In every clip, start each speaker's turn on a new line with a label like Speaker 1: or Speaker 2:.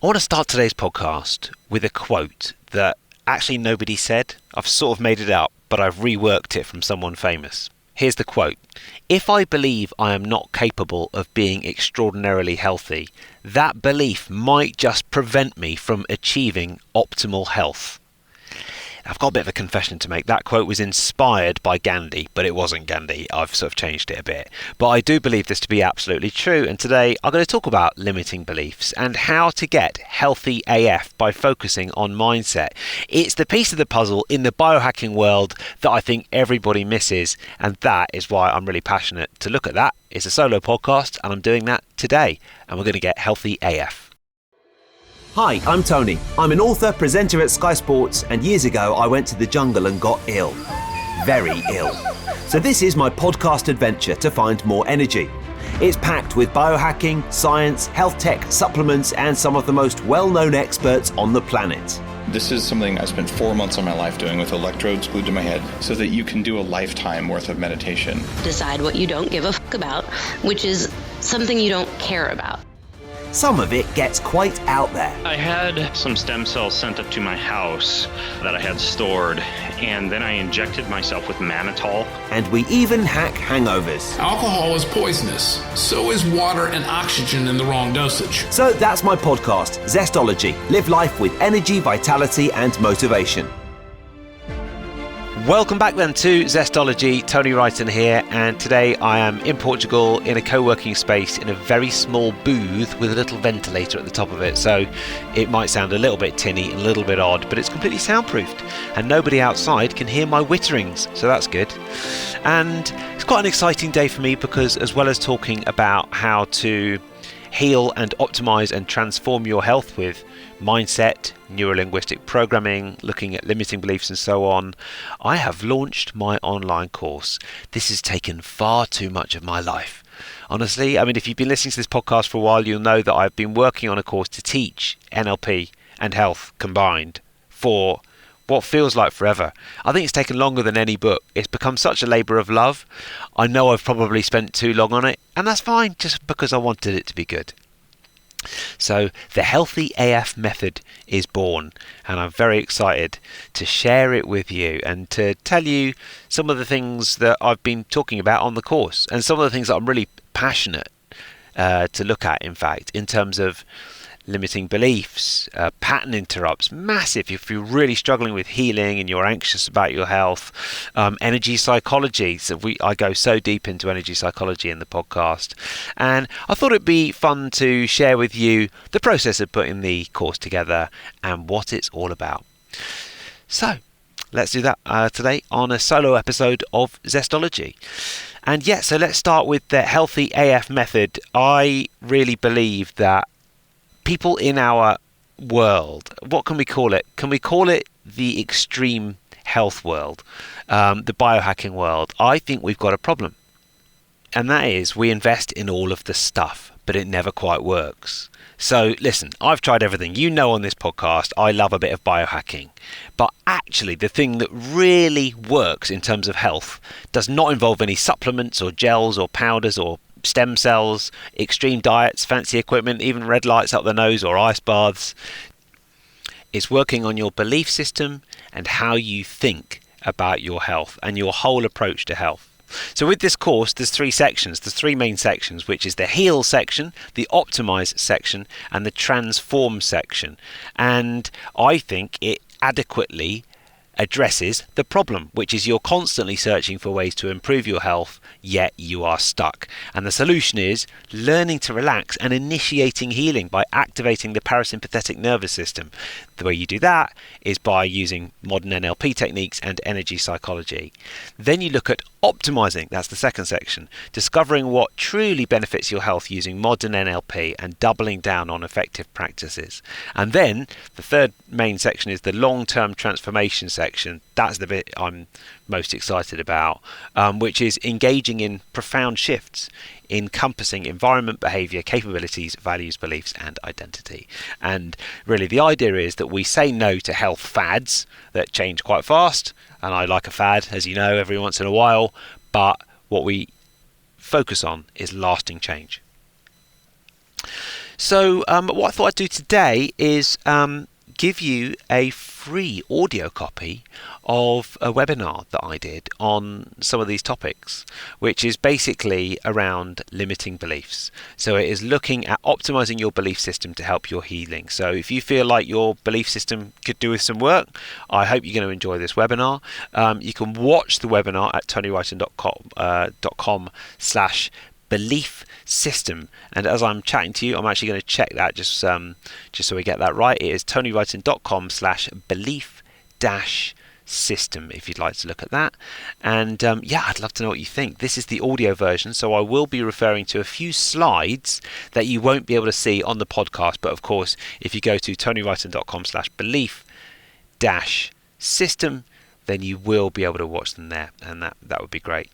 Speaker 1: I want to start today's podcast with a quote that actually nobody said. I've sort of made it up, but I've reworked it from someone famous. Here's the quote. If I believe I am not capable of being extraordinarily healthy, that belief might just prevent me from achieving optimal health. I've got a bit of a confession to make. That quote was inspired by Gandhi, but it wasn't Gandhi. I've sort of changed it a bit. But I do believe this to be absolutely true. And today I'm going to talk about limiting beliefs and how to get healthy AF by focusing on mindset. It's the piece of the puzzle in the biohacking world that I think everybody misses. And that is why I'm really passionate to look at that. It's a solo podcast and I'm doing that today. And we're going to get healthy AF.
Speaker 2: Hi, I'm Tony. I'm an author, presenter at Sky Sports, and years ago I went to the jungle and got ill. Very ill. So this is my podcast adventure to find more energy. It's packed with biohacking, science, health tech, supplements, and some of the most well-known experts on the planet.
Speaker 3: This is something I spent 4 months of my life doing with electrodes glued to my head so that you can do a lifetime worth of meditation.
Speaker 4: Decide what you don't give a fuck about, which is something you don't care about.
Speaker 2: Some of it gets quite out there.
Speaker 5: I had some stem cells sent up to my house that I had stored, and then I injected myself with mannitol.
Speaker 2: And we even hack hangovers.
Speaker 6: Alcohol is poisonous. So is water and oxygen in the wrong dosage.
Speaker 2: So that's my podcast, Zestology. Live life with energy, vitality, and motivation.
Speaker 1: Welcome back then to Zestology. Tony Wrighton here, and today I am in Portugal in a co-working space in a very small booth with a little ventilator at the top of it, so it might sound a little bit tinny and a little bit odd, but it's completely soundproofed and nobody outside can hear my witterings, so that's good. And it's quite an exciting day for me because as well as talking about how to heal and optimize and transform your health with mindset, neurolinguistic programming, looking at limiting beliefs and so on, I have launched my online course. This has taken far too much of my life. Honestly, I mean, if you've been listening to this podcast for a while, you'll know that I've been working on a course to teach NLP and health combined for what feels like forever. I think it's taken longer than any book. It's become such a labour of love. I know I've probably spent too long on it, and that's fine, just because I wanted it to be good. So the Healthy AF method is born, and I'm very excited to share it with you and to tell you some of the things that I've been talking about on the course and some of the things that I'm really passionate to look at, in fact, in terms of limiting beliefs, pattern interrupts, massive if you're really struggling with healing and you're anxious about your health, energy psychology. So I go so deep into energy psychology in the podcast, and I thought it'd be fun to share with you the process of putting the course together and what it's all about. So let's do that today on a solo episode of Zestology. And yeah, so let's start with the Healthy AF method. I really believe that people in our world, what can we call it? Can we call it the extreme health world, the biohacking world? I think we've got a problem. And that is we invest in all of the stuff, but it never quite works. So listen, I've tried everything. You know on this podcast, I love a bit of biohacking. But actually, the thing that really works in terms of health does not involve any supplements or gels or powders or stem cells, extreme diets, fancy equipment, even red lights up the nose or ice baths. It's working on your belief system and how you think about your health and your whole approach to health. So with this course, there's three sections. There's three main sections, which is the heal section, the optimize section, and the transform section. And I think it adequately addresses the problem, which is you're constantly searching for ways to improve your health, yet you are stuck. And the solution is learning to relax and initiating healing by activating the parasympathetic nervous system. The way you do that is by using modern NLP techniques and energy psychology. Then you look at optimizing, that's the second section, discovering what truly benefits your health using modern NLP and doubling down on effective practices. And then the third main section is the long-term transformation section. That's the bit I'm most excited about, which is engaging in profound shifts encompassing environment, behavior, capabilities, values, beliefs, and identity. And really the idea is that we say no to health fads that change quite fast, and I like a fad, as you know, every once in a while, but what we focus on is lasting change. So what I thought I'd do today is give you a free audio copy of a webinar that I did on some of these topics, which is basically around limiting beliefs. So it is looking at optimizing your belief system to help your healing. So if you feel like your belief system could do with some work, I hope you're going to enjoy this webinar. You can watch the webinar at tonywrighton.com/belief system, and as I'm chatting to you, I'm actually going to check that just so we get that right. It is tonywrighton.com/belief-system if you'd like to look at that. And I'd love to know what you think. This is the audio version, so I will be referring to a few slides that you won't be able to see on the podcast, but of course if you go to tonywrighton.com/belief-system, then you will be able to watch them there, and that would be great.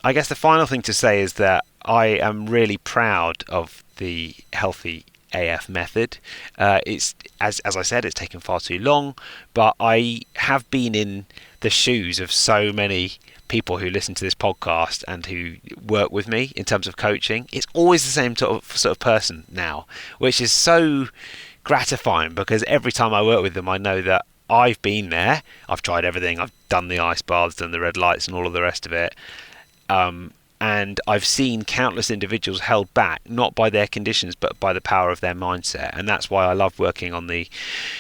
Speaker 1: I guess the final thing to say is that I am really proud of the Healthy AF method. It's as I said, it's taken far too long, but I have been in the shoes of so many people who listen to this podcast and who work with me in terms of coaching. It's always the same sort of person now, which is so gratifying, because every time I work with them, I know that I've been there. I've tried everything. I've done the ice baths, done the red lights, and all of the rest of it. And I've seen countless individuals held back, not by their conditions, but by the power of their mindset. And that's why I love working on the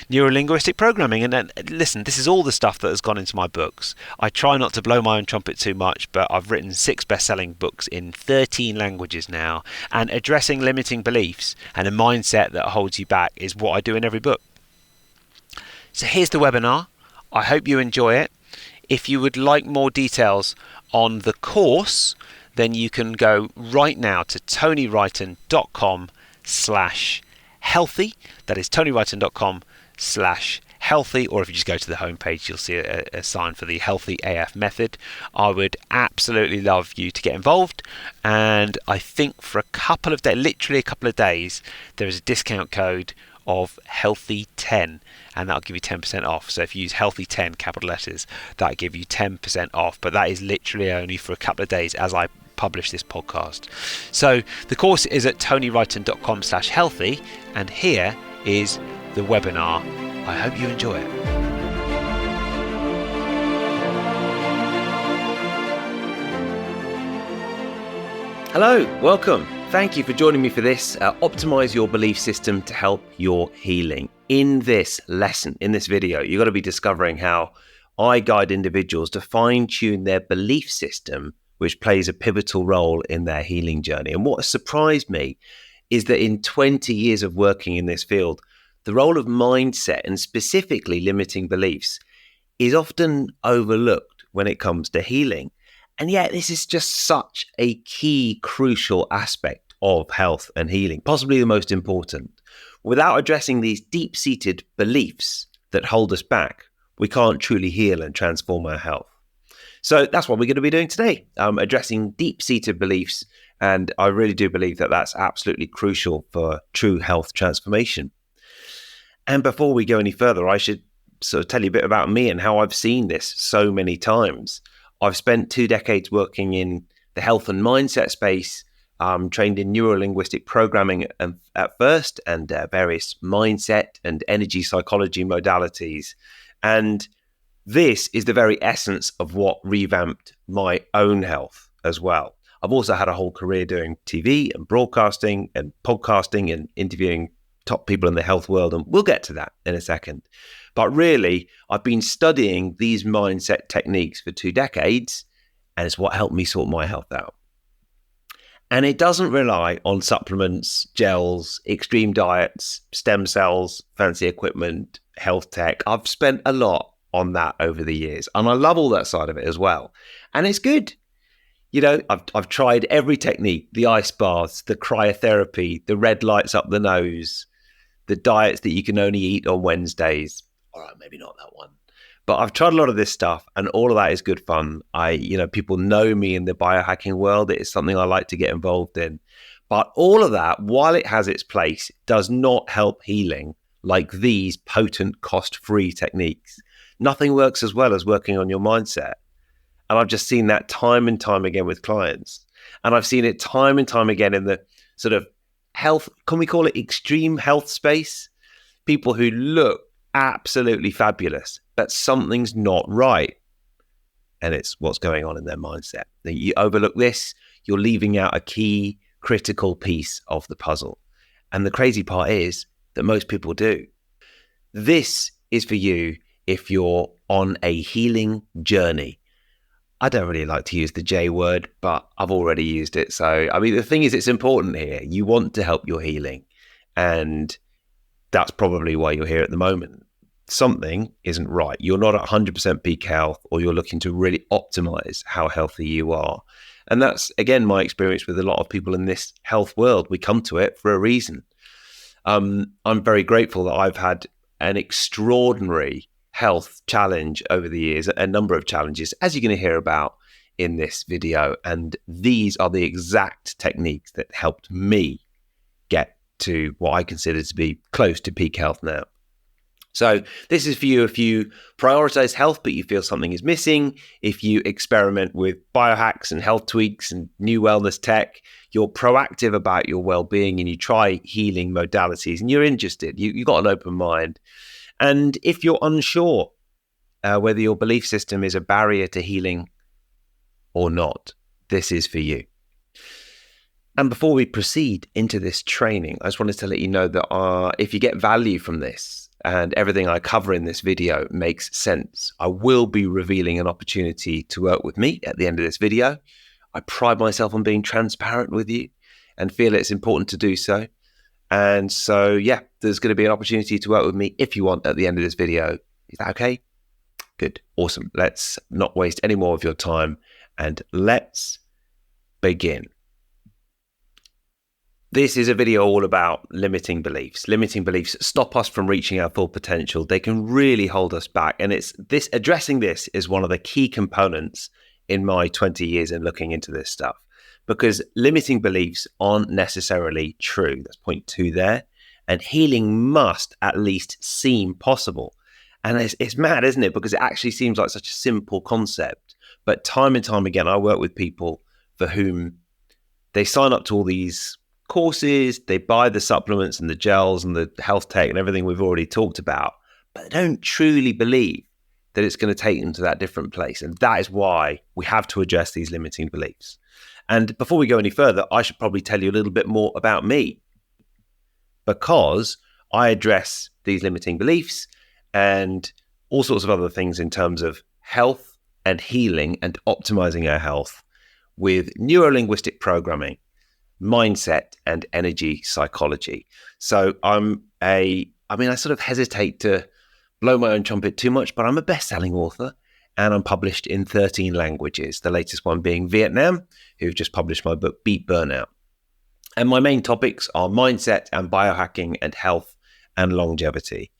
Speaker 1: neuro-linguistic programming. And listen, this is all the stuff that has gone into my books. I try not to blow my own trumpet too much, but I've written 6 best-selling books in 13 languages now. And addressing limiting beliefs and a mindset that holds you back is what I do in every book. So here's the webinar. I hope you enjoy it. If you would like more details on the course, then you can go right now to tonywrighton.com/healthy. That is tonywrighton.com/healthy, or if you just go to the homepage, you'll see a sign for the Healthy AF method. I would absolutely love you to get involved, and I think for a couple of days, literally a couple of days, there is a discount code of Healthy10, and that'll give you 10% off. So if you use Healthy10 capital letters, that'll give you 10% off, but that is literally only for a couple of days as I publish this podcast. So the course is at tonywrighton.com/healthy, and here is the webinar. I hope you enjoy it. Hello, welcome. Thank you for joining me for this. Optimize your belief system to help your healing. In this lesson, in this video, you're going to be discovering how I guide individuals to fine-tune their belief system, which plays a pivotal role in their healing journey. And what has surprised me is that in 20 years of working in this field, the role of mindset, and specifically limiting beliefs, is often overlooked when it comes to healing. And yet this is just such a key, crucial aspect of health and healing, possibly the most important. Without addressing these deep-seated beliefs that hold us back, we can't truly heal and transform our health. So that's what we're going to be doing today, addressing deep-seated beliefs. And I really do believe that that's absolutely crucial for true health transformation. And before we go any further, I should sort of tell you a bit about me and how I've seen this so many times. I've spent 2 decades working in the health and mindset space, trained in neuro-linguistic programming at first, and various mindset and energy psychology modalities. And this is the very essence of what revamped my own health as well. I've also had a whole career doing TV and broadcasting and podcasting and interviewing top people in the health world, and we'll get to that in a second. But really, I've been studying these mindset techniques for 2 decades, and it's what helped me sort my health out. And it doesn't rely on supplements, gels, extreme diets, stem cells, fancy equipment, health tech. I've spent a lot on that over the years, and I love all that side of it as well. And it's good. You know, I've tried every technique: the ice baths, the cryotherapy, the red lights up the nose, the diets that you can only eat on Wednesdays. All right, maybe not that one. But I've tried a lot of this stuff, and all of that is good fun. People know me in the biohacking world. It is something I like to get involved in. But all of that, while it has its place, does not help healing like these potent, cost-free techniques. Nothing works as well as working on your mindset. And I've just seen that time and time again with clients. And I've seen it time and time again in the sort of
Speaker 2: health, can we call it extreme health space? People who look absolutely fabulous, but something's not right. And it's what's going on in their mindset. You overlook this, you're leaving out a key critical piece of the puzzle. And the crazy part is that most people do. This is for you if you're on a healing journey. I don't really like to use the J word, but I've already used it. So, I mean, the thing is, it's important here. You want to help your healing. And that's probably why you're here at the moment. Something isn't right. You're not at 100% peak health, or you're looking to really optimize how healthy you are. And that's, again, my experience with a lot of people in this health world. We come to it for a reason. I'm very grateful that I've had an extraordinary health challenge over the years, a number of challenges, as you're going to hear about in this video. And these are the exact techniques that helped me get to what I consider to be close to peak health now. So this is for you if you prioritize health, but you feel something is missing, if you experiment with biohacks and health tweaks and new wellness tech, you're proactive about your well-being and you try healing modalities and you're interested, you've got an open mind. And if you're unsure whether your belief system is a barrier to healing or not, this is for you. And before we proceed into this training, I just wanted to let you know that if you get value from this and everything I cover in this video makes sense, I will be revealing an opportunity to work with me at the end of this video. I pride myself on being transparent with you and feel it's important to do so. And so, yeah, there's going to be an opportunity to work with me if you want at the end of this video. Is that okay? Good. Awesome. Let's not waste any more of your time and let's begin. This is a video all about limiting beliefs. Limiting beliefs stop us from reaching our full potential. They can really hold us back. And addressing this is one of the key components in my 20 years in looking into this stuff. Because limiting beliefs aren't necessarily true. That's point 2 there. And healing must at least seem possible. And it's mad, isn't it? Because it actually seems like such a simple concept. But time and time again, I work with people for whom they sign up to all these courses, they buy the supplements and the gels and the health tech and everything we've already talked about, but they don't truly believe that it's going to take them to that different place. And that is why we have to address these limiting beliefs. And before we go any further, I should probably tell you a little bit more about me, because I address these limiting beliefs and all sorts of other things in terms of health and healing and optimizing our health with neuro-linguistic programming, mindset, and energy psychology. So I sort of hesitate to blow my own trumpet too much, but I'm a best-selling author and I'm published in 13 languages, the latest one being Vietnam, who've just published my book, Beat Burnout. And my main topics are mindset and biohacking and health and longevity.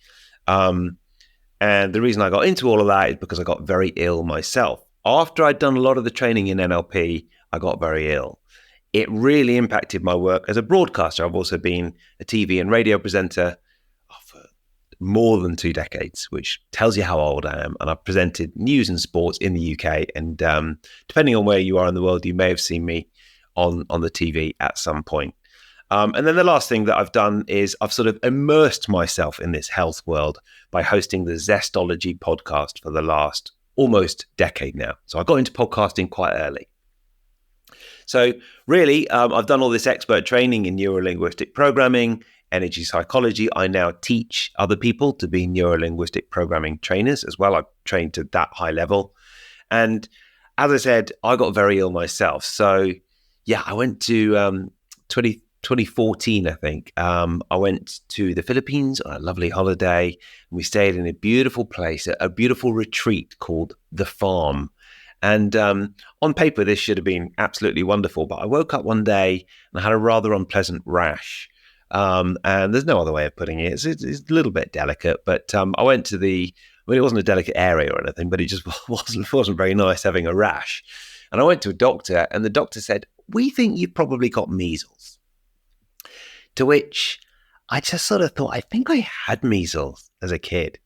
Speaker 2: And the reason I got into all of that is because I got very ill myself. After I'd done a lot of the training in NLP, I got very ill. It really impacted my work as a broadcaster. I've also been a TV and radio presenter for more than 2 decades, which tells you how old I am. And I've presented news and sports in the UK. And depending on where you are in the world, you may have seen me on the TV at some point. And then the last thing that I've done is I've sort of immersed myself in this health world by hosting the Zestology podcast for the last almost decade now. So I got into podcasting quite early. So really, I've done all this expert training in neuro-linguistic programming, energy psychology. I now teach other people to be neuro-linguistic programming trainers as well. I've trained to that high level. And as I said, I got very ill myself. So yeah, I went to 2014, I think. I went to the Philippines on a lovely holiday. And we stayed in a beautiful place, a beautiful retreat called The Farm. And on paper, this should have been absolutely wonderful. But I woke up one day and I had a rather unpleasant rash. And there's no other way of putting it. It's a little bit delicate. But I went to it wasn't a delicate area or anything, but it just wasn't very nice having a rash. And I went to a doctor and the doctor said, "We think you've probably got measles." To which I just sort of thought, I think I had measles as a kid.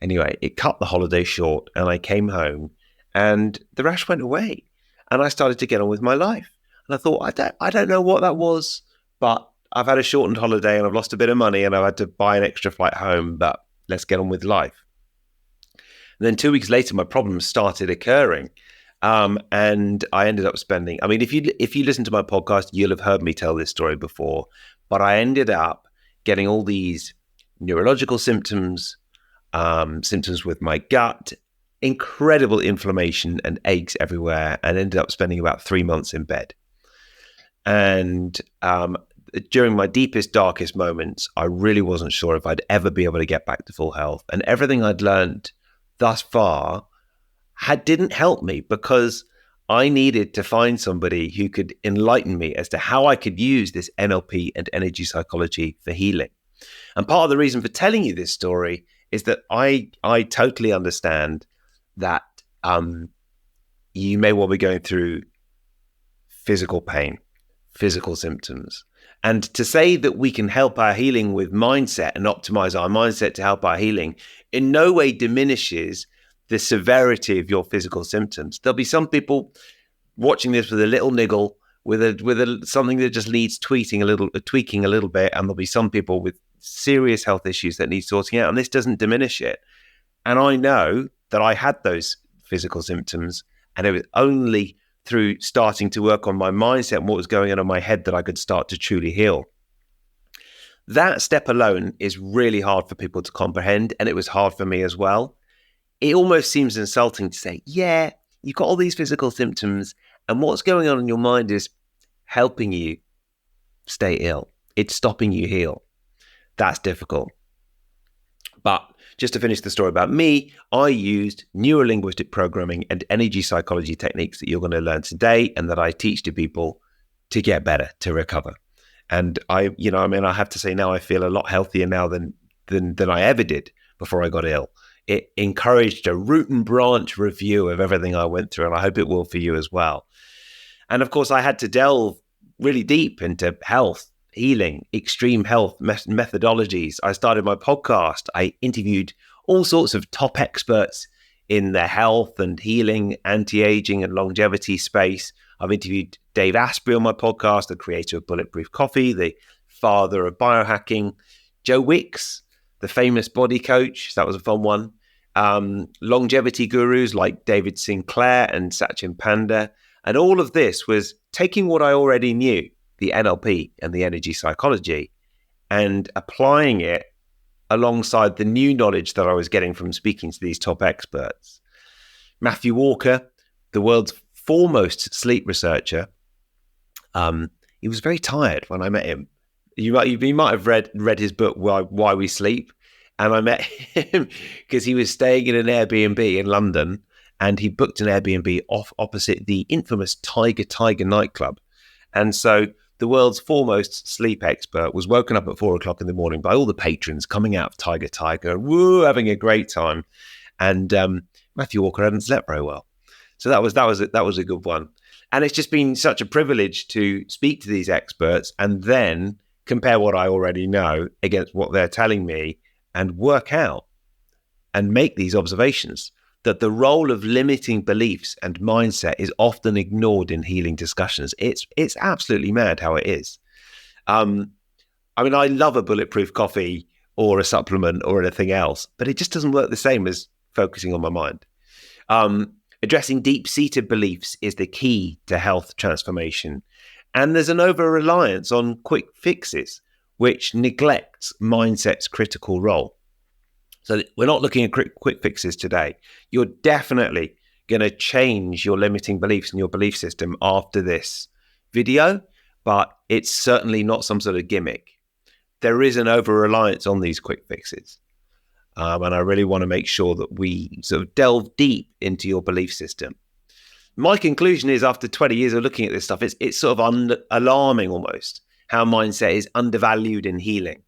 Speaker 2: Anyway, it cut the holiday short and I came home. And the rash went away and I started to get on with my life. And I thought, I don't know what that was, but
Speaker 1: I've had a shortened holiday and I've lost a bit of money and I've had to buy an extra flight home, but let's get on with life. And then 2 weeks later, my problems started occurring. And I ended up spending, I mean, if you listen to my podcast, you'll have heard me tell this story before, but I ended up getting all these neurological symptoms, symptoms with my gut, incredible inflammation and aches everywhere, and ended up spending about 3 months in bed. And during my deepest, darkest moments, I really wasn't sure if I'd ever be able to get back to full health. And everything I'd learned thus far didn't help me, because I needed to find somebody who could enlighten me as to how I could use this NLP and energy psychology for healing. And part of the reason for telling you this story is that I totally understand that you may well be going through physical pain, physical symptoms. And to say that we can help our healing with mindset and optimize our mindset to help our healing in no way diminishes the severity of your physical symptoms. There'll be some people watching this with a little niggle, with something that just needs tweaking a little bit, and there'll be some people with serious health issues that need sorting out, and this doesn't diminish it. And I know that I had those physical symptoms, and it was only through starting to work on my mindset and what was going on in my head that I could start to truly heal. That step alone is really hard for people to comprehend, and it was hard for me as well. It almost seems insulting to say, yeah, you've got all these physical symptoms, and what's going on in your mind is helping you stay ill. It's stopping you heal. That's difficult. But just to finish the story about me, I used neuro-linguistic programming and energy psychology techniques that you're going to learn today and that I teach to people to get better, to recover. And I have to say now I feel a lot healthier now than I ever did before I got ill. It encouraged a root and branch review of everything I went through, and I hope it will for you as well. And of course, I had to delve really deep into health, healing, extreme health methodologies. I started my podcast. I interviewed all sorts of top experts in the health and healing, anti-aging and longevity space. I've interviewed Dave Asprey on my podcast, the creator of Bulletproof Coffee, the father of biohacking, Joe Wicks, the famous body coach. That was a fun one. Longevity gurus like David Sinclair and Sachin Panda. And all of this was taking what I already knew, the NLP and the energy psychology, and applying it alongside the new knowledge that I was getting from speaking to these top experts. Matthew Walker, the world's foremost sleep researcher, he was very tired when I met him. You might have read his book, Why We Sleep. And I met him because he was staying in an Airbnb in London, and he booked an Airbnb opposite the infamous Tiger nightclub. And so the world's foremost sleep expert was woken up at 4 o'clock in the morning by all the patrons coming out of Tiger, having a great time. And Matthew Walker hadn't slept very well. So that was a good one. And it's just been such a privilege to speak to these experts and then compare what I already know against what they're telling me and work out and make these observations that the role of limiting beliefs and mindset is often ignored in healing discussions. It's absolutely mad how it is. I mean, I love a bulletproof coffee or a supplement or anything else, but it just doesn't work the same as focusing on my mind. Addressing deep-seated beliefs is the key to health transformation. And there's an over-reliance on quick fixes, which neglects mindset's critical role. So we're not looking at quick fixes today. You're definitely going to change your limiting beliefs and your belief system after this video, but it's certainly not some sort of gimmick. There is an over-reliance on these quick fixes. And I really want to make sure that we sort of delve deep into your belief system. My conclusion is, after 20 years of looking at this stuff, it's sort of alarming almost how mindset is undervalued in healing.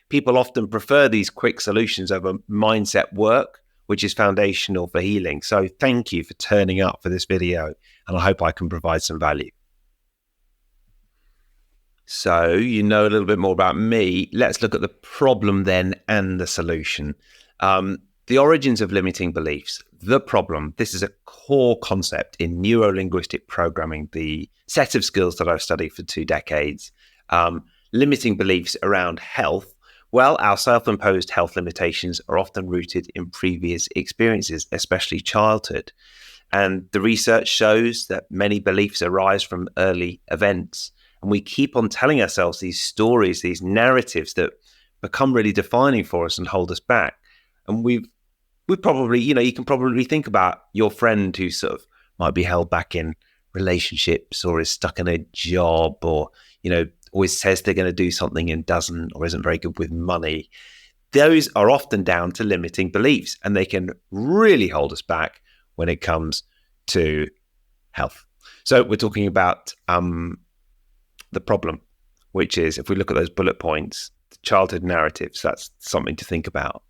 Speaker 1: People often prefer these quick solutions over mindset work, which is foundational for healing. So thank you for turning up for this video, and I hope I can provide some value. So you know a little bit more about me. Let's look at the problem then and the solution. The origins of limiting beliefs, the problem. This is a core concept in neuro-linguistic programming, the set of skills that I've studied for 2 decades.
Speaker 2: Limiting beliefs around health. Well, our self-imposed health limitations are often rooted in previous experiences, especially childhood. And the research shows that many beliefs arise from early events. And we keep on telling ourselves these stories, these narratives that become really defining for us and hold us back. And we probably, you can probably think about your friend who sort of might be held back in relationships or is stuck in a job or, always says they're going to do something and doesn't, or isn't very good with money. Those are often down to limiting beliefs, and they can really hold us back when it comes to health. So we're talking about the problem, which is, if we look at those bullet points, childhood narratives, that's something to think about.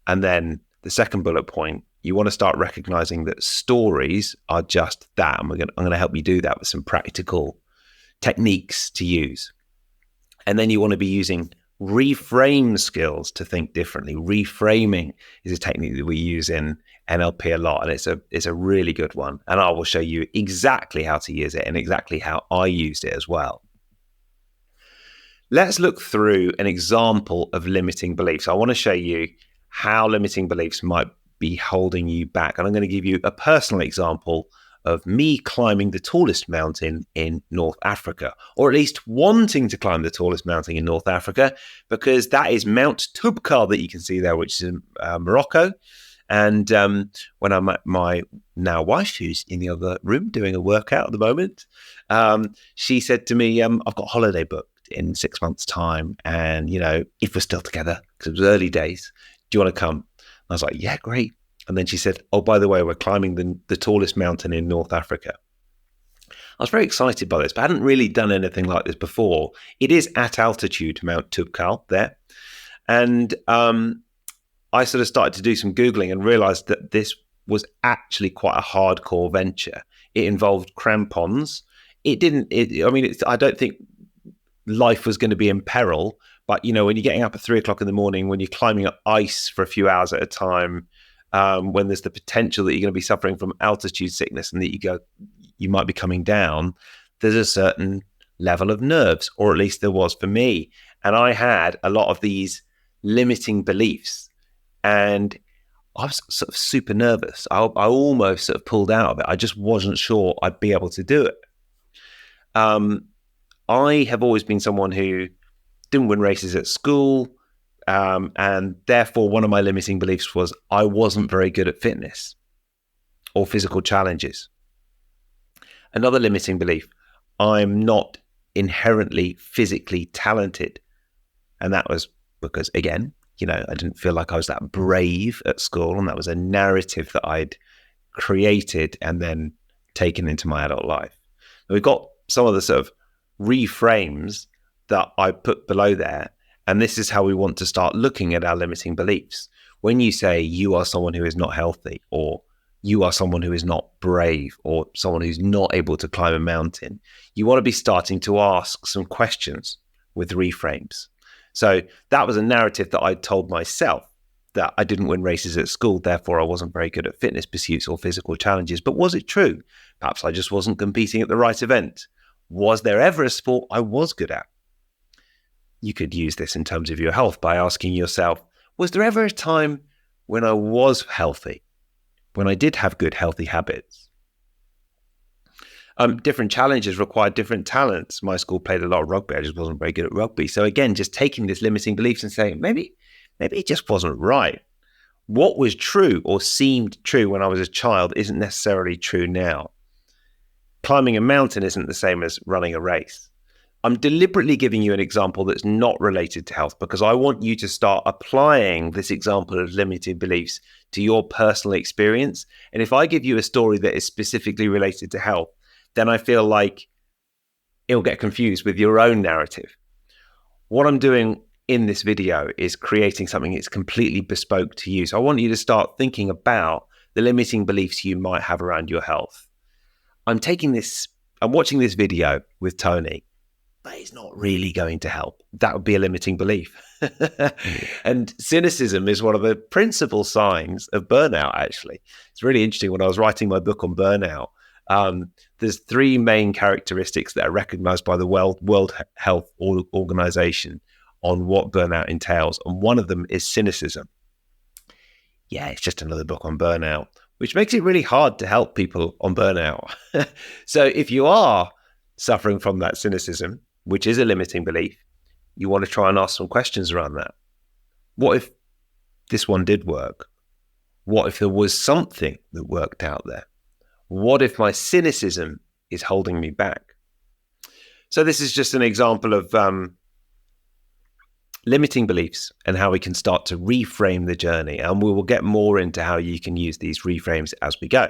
Speaker 2: And then the second bullet point, you want to start recognizing that stories are just that. And I'm going to help you do that with some practical techniques to use. And then you want to be using reframe skills to think differently. Reframing is a technique that we use in NLP a lot, and it's a really good one. And I will show you exactly how to use it and exactly how I used it as well. Let's look through an example of limiting beliefs. I want to show you how limiting beliefs might be holding you back. And I'm going to give you a personal example of me climbing the tallest mountain in North Africa, or at least wanting to climb the tallest mountain in North Africa, because that is Mount Toubkal that you can see there, which is in Morocco. And when I met my now wife, who's in the other room doing a workout at the moment, she said to me, I've got a holiday booked in 6 months' time. And, if we're still together, because it was early days, do you want to come? I was like, yeah, great. And then she said, oh, by the way, we're climbing the tallest mountain in North Africa. I was very excited by this, but I hadn't really done anything like this before. It is at altitude, Mount Toubkal there. And I sort of started to do some Googling and realized that this was actually quite a hardcore venture. It involved crampons. I don't think life was going to be in peril, but, when you're getting up at 3:00 in the morning, when you're climbing up ice for a few hours at a time, when there's the potential that you're going to be suffering from altitude sickness and that you might be coming down, there's a certain level of nerves, or at least there was for me. And I had a lot of these limiting beliefs, and I was sort of super nervous. I almost sort of pulled out of it. I just wasn't sure I'd be able to do it. I have always been someone who didn't win races at school. And therefore, one of my limiting beliefs was I wasn't very good at fitness or physical challenges. Another limiting belief, I'm not inherently physically talented. And that was because, again, I didn't feel like I was that brave at school. And that was a narrative that I'd created and then taken into my adult life. And we've got some of the sort of reframes that I put below there. And this is how we want to start looking at our limiting beliefs. When you say you are someone who is not healthy, or you are someone who is not brave, or someone who's not able to climb a mountain, you want to be starting to ask some questions with reframes. So that was a narrative that I told myself, that I didn't win races at school, therefore I wasn't very good at fitness pursuits or physical challenges. But was it true? Perhaps I just wasn't competing at the right event. Was there ever a sport I was good at? You could use this in terms of your health by asking yourself, was there ever a time when I was healthy, when I did have good healthy habits? Different challenges require different talents. My school played a lot of rugby. I just wasn't very good at rugby. So again, just taking this limiting beliefs and saying, maybe it just wasn't right. What was true or seemed true when I was a child isn't necessarily true now. Climbing a mountain isn't the same as running a race. I'm deliberately giving you an example that's not related to health because I want you to start applying this example of limited beliefs to your personal experience. And if I give you a story that is specifically related to health, then I feel like it'll get confused with your own narrative. What I'm doing in this video is creating something that's completely bespoke to you. So I want you to start thinking about the limiting beliefs you might have around your health. I'm watching this video with Tony, but it's not really going to help. That would be a limiting belief. And cynicism is one of the principal signs of burnout, actually. It's really interesting. When I was writing my book on burnout, There's three main characteristics that are recognized by the World Health Organization on what burnout entails. And one of them is cynicism. Yeah, it's just another book on burnout, which makes it really hard to help people on burnout. So if you are suffering from that cynicism, which is a limiting belief, you want to try and ask some questions around that. What if this one did work? What if there was something that worked out there? What if my cynicism is holding me back? So this is just an example of limiting beliefs and how we can start to reframe the journey. And we will get more into how you can use these reframes as we go.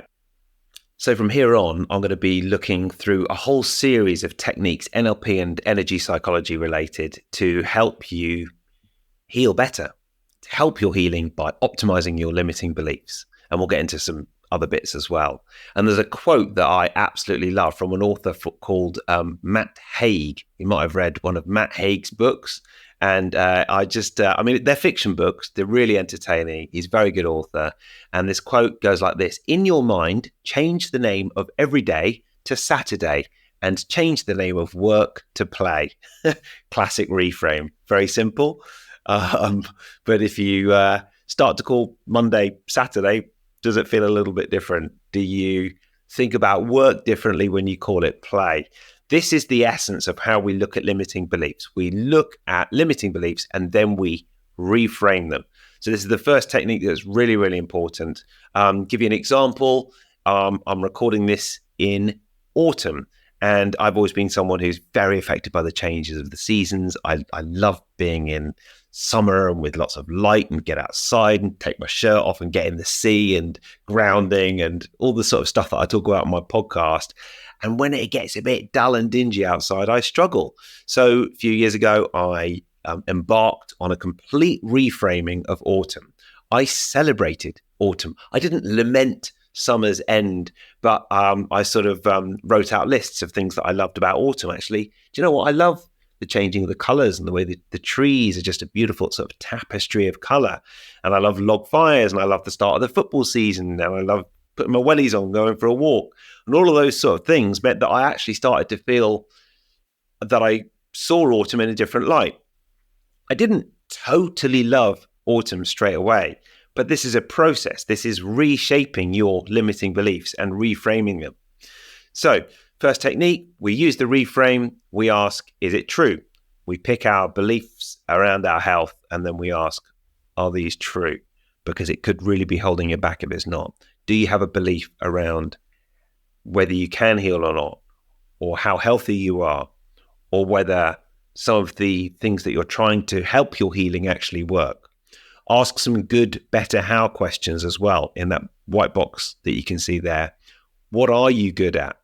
Speaker 2: So from here on, I'm going to be looking through a whole series of techniques, NLP and energy psychology related, to help you heal better, to help your healing by optimizing your limiting beliefs. And we'll get into some other bits as well. And there's a quote that I absolutely love from an author called Matt Haig. You might have read one of Matt Haig's books. And I mean, they're fiction books. They're really entertaining. He's a very good author. And this quote goes like this: in your mind, change the name of every day to Saturday and change the name of work to play. Classic reframe. Very simple. But if you start to call Monday Saturday, does it feel a little bit different? Do you think about work differently when you call it play? This is the essence of how we look at limiting beliefs. We look at limiting beliefs and then we reframe them. So this is the first technique that's really, really important. Give you an example. I'm recording this in autumn, and I've always been someone who's very affected by the changes of the seasons. I love being in summer and with lots of light and get outside and take my shirt off and get in the sea and grounding and all the sort of stuff that I talk about on my podcast. And when it gets a bit dull and dingy outside, I struggle. So a few years ago, I embarked on a complete reframing of autumn. I celebrated autumn. I didn't lament summer's end, but I sort of wrote out lists of things that I loved about autumn, actually. Do you know what? I love the changing of the colors and the way the trees are just a beautiful sort of tapestry of color. And I love log fires, and I love the start of the football season, and I love putting my wellies on, going for a walk. And all of those sort of things meant that I actually started to feel that I saw autumn in a different light. I didn't totally love autumn straight away, but this is a process. This is reshaping your limiting beliefs and reframing them. So, first technique, we use the reframe. We ask, is it true? We pick our beliefs around our health, and then we ask, are these true? Because it could really be holding you back if it's not. Do you have a belief around whether you can heal or not, or how healthy you are, or whether some of the things that you're trying to help your healing actually work? Ask some good, better, how questions as well in that white box that you can see there. What are you good at?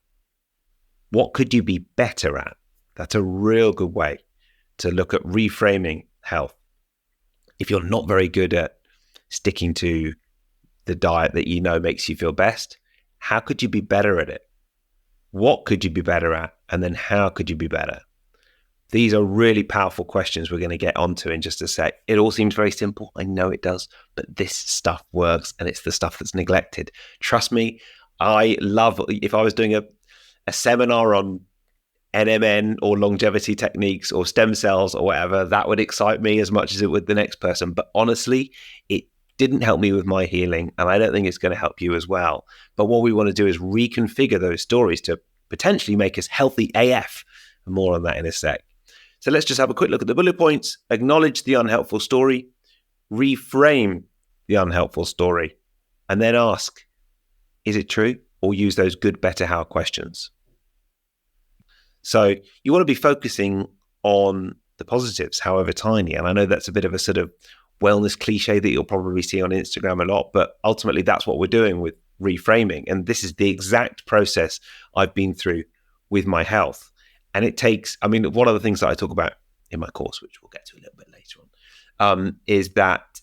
Speaker 2: What could you be better at? That's a real good way to look at reframing health. If you're not very good at sticking to the diet that you know makes you feel best, how could you be better at it? What could you be better at? And then how could you be better? These are really powerful questions we're going to get onto in just a sec. It all seems very simple. I know it does, but this stuff works, and it's the stuff that's neglected. Trust me, I love, if I was doing a seminar on NMN or longevity techniques or stem cells or whatever, that would excite me as much as it would the next person. But honestly, it didn't help me with my healing, and I don't think it's going to help you as well. But what we want to do is reconfigure those stories to potentially make us healthy AF. More on that in a sec. So let's just have a quick look at the bullet points. Acknowledge the unhelpful story, reframe the unhelpful story, and then ask, is it true? Or use those good, better, how questions. So you want to be focusing on the positives, however tiny. And I know that's a bit of a sort of wellness cliche that you'll probably see on Instagram a lot, but ultimately that's what we're doing with reframing. And this is the exact process I've been through with my health. And it takes, I mean, one of the things that I talk about in my course, which we'll get to a little bit later on, is that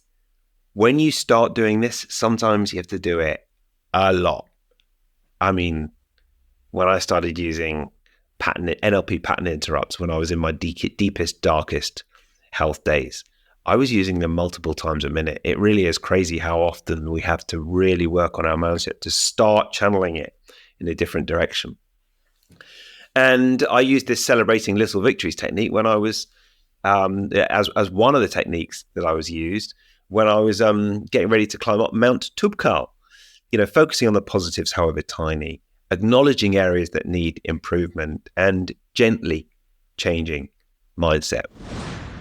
Speaker 2: when you start doing this, sometimes you have to do it a lot. I mean, when I started using NLP pattern interrupts, when I was in my deepest, darkest health days, I was using them multiple times a minute. It really is crazy how often we have to really work on our mindset to start channeling it in a different direction. And I used this celebrating little victories technique when I was, as one of the techniques that I was used when I was getting ready to climb up Mount Tubkal. Focusing on the positives, however tiny, acknowledging areas that need improvement, and gently changing mindset.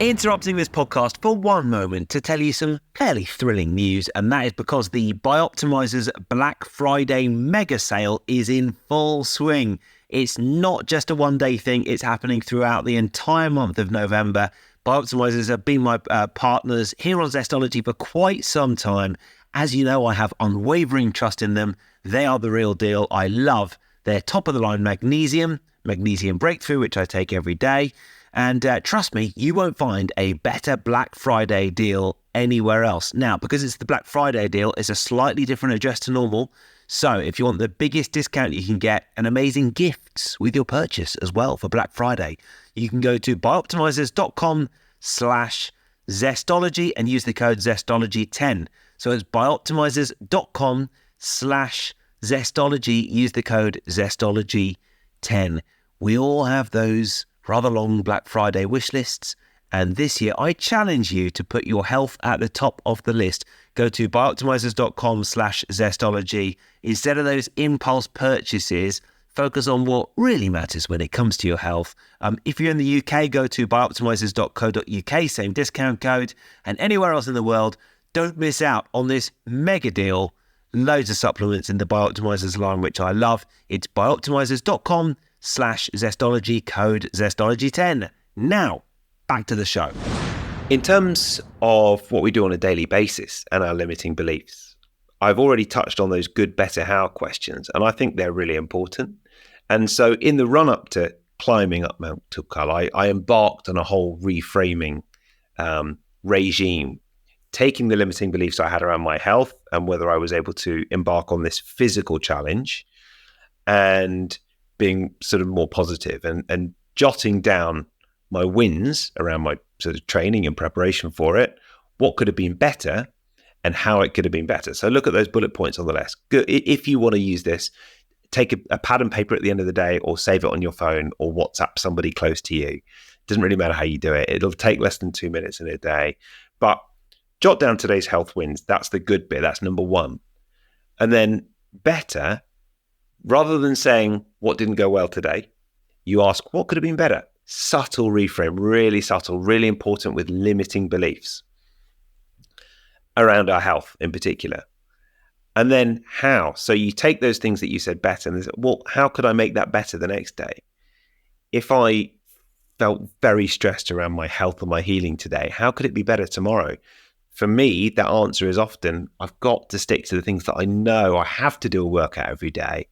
Speaker 1: Interrupting this podcast for one moment to tell you some fairly thrilling news, and that is because the Bioptimizer's Black Friday mega sale is in full swing. It's not just a one-day thing, it's happening throughout the entire month of November. Bioptimizers have been my partners here on Zestology for quite some time. As you know, I have unwavering trust in them. They are the real deal. I love their top-of-the-line magnesium breakthrough, which I take every day. And trust me, you won't find a better Black Friday deal anywhere else. Now, because it's the Black Friday deal, it's a slightly different address to normal. So if you want the biggest discount you can get and amazing gifts with your purchase as well for Black Friday, you can go to bioptimizers.com/Zestology and use the code Zestology10. So it's bioptimizers.com/Zestology. Use the code Zestology10. We all have those rather long Black Friday wish lists. And this year, I challenge you to put your health at the top of the list. Go to bioptimizers.com/Zestology. Instead of those impulse purchases, focus on what really matters when it comes to your health. If you're in the UK, go to bioptimizers.co.uk, same discount code. And anywhere else in the world, don't miss out on this mega deal. Loads of supplements in the Bioptimizers line, which I love. It's bioptimizers.com/Zestology, code Zestology10. Now, back to the show.
Speaker 2: In terms of what we do on a daily basis and our limiting beliefs, I've already touched on those good, better, how questions, and I think they're really important. And so in the run-up to climbing up Mount Tubkal, I embarked on a whole reframing regime, taking the limiting beliefs I had around my health and whether I was able to embark on this physical challenge and being sort of more positive and jotting down my wins around my sort of training and preparation for it, what could have been better and how it could have been better. So look at those bullet points on the list. If you want to use this, take a pad and paper at the end of the day or save it on your phone or WhatsApp somebody close to you. It doesn't really matter how you do it. It'll take less than 2 minutes in a day. But jot down today's health wins. That's the good bit. That's number one. And then better, rather than saying what didn't go well today, you ask what could have been better. Subtle reframe, really subtle, really important with limiting beliefs around our health in particular. And then how? So you take those things that you said better and say, well, how could I make that better the next day? If I felt very stressed around my health or my healing today, how could it be better tomorrow? For me, that answer is often, I've got to stick to the things that I know. I have to do a workout every day.